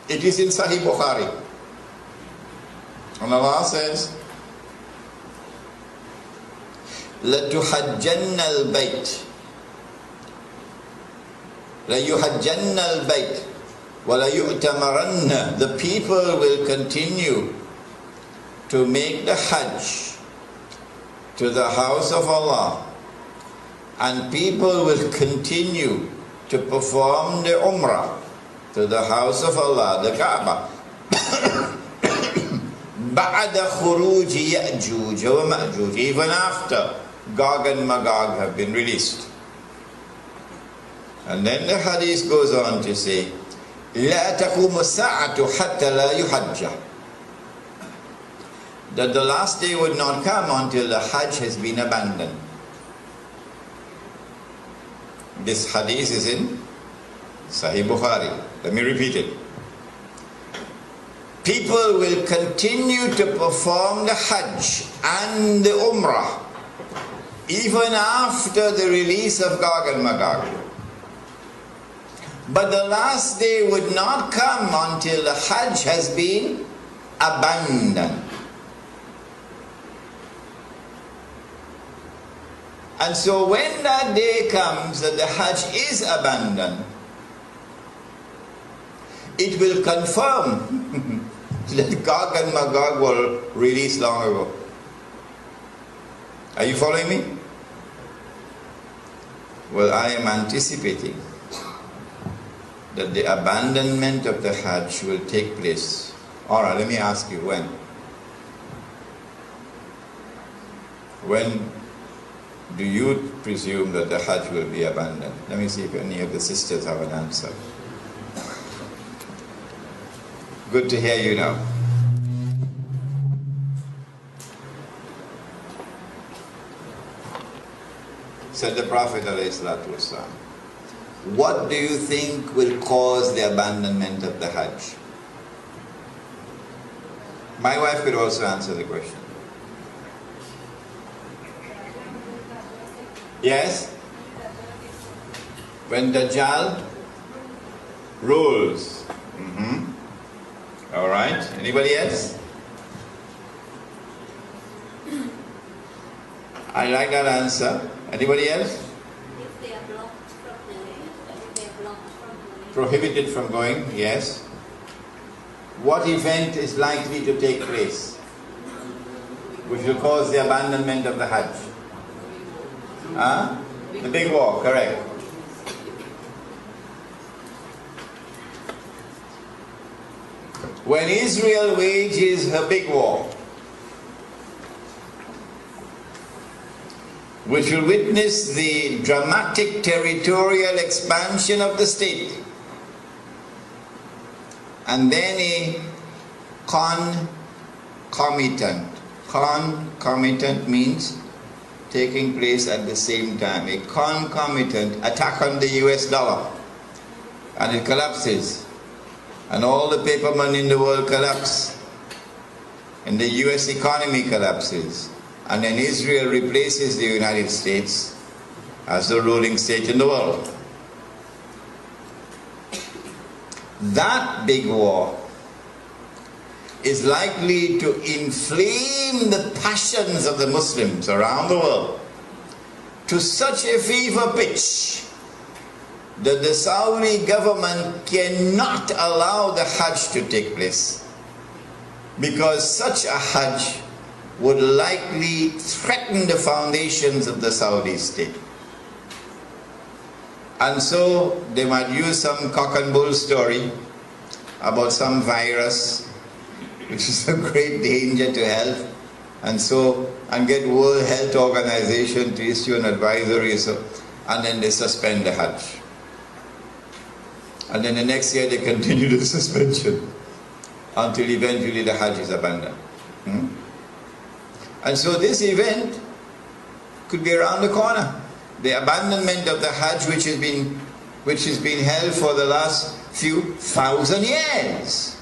It is in Sahih Bukhari. And Allah says, لَتُحَجَّنَّ الْبَيْتِ لَيُحَجَّنَّ الْبَيْتِ وَلَيُؤْتَمَرَنَّ. The people will continue to make the Hajj to the house of Allah, and people will continue to perform the Umrah to the house of Allah, the Kaaba. بَعْدَ خُرُوجِ يَأْجُوجَ وَمَأْجُوجَ. Even after Gog and Magog have been released. And then the hadith goes on to say, لَا تَقُومُ السَّاعَةُ حَتَّى لَا يُحَجَّ. That the last day would not come until the Hajj has been abandoned. This hadith is in Sahih Bukhari. Let me repeat it. People will continue to perform the Hajj and the Umrah even after the release of Gog and Magog. But the last day would not come until the Hajj has been abandoned. And so when that day comes that the Hajj is abandoned, it will confirm that Gog and Magog were released long ago. Are you following me? Well, I am anticipating that the abandonment of the Hajj will take place. Alright, let me ask you, when? When do you presume that the Hajj will be abandoned? Let me see if any of the sisters have an answer. Good to hear you now. Said the Prophet ﷺ, what do you think will cause the abandonment of the Hajj? My wife could also answer the question. Yes? When Dajjal rules. All right. Anybody else? I like that answer. Anybody else? If they are blocked from going. If they are blocked from going. Prohibited from going, yes. What event is likely to take place which will cause the abandonment of the Hajj? The big war, correct. When Israel wages her big war, which will witness the dramatic territorial expansion of the state, and then a concomitant means taking place at the same time, a concomitant attack on the US dollar, and it collapses, and all the paper money in the world collapse, and the US economy collapses, and then Israel replaces the United States as the ruling state in the world. That big war is likely to inflame the passions of the Muslims around the world to such a fever pitch that the Saudi government cannot allow the Hajj to take place, because such a Hajj would likely threaten the foundations of the Saudi state. And so they might use some cock and bull story about some virus which is a great danger to health, and get World Health Organization to issue an advisory, and then they suspend the Hajj. And then the next year they continue the suspension until eventually the Hajj is abandoned. And so this event could be around the corner. The abandonment of the Hajj, which has been held for the last few thousand years.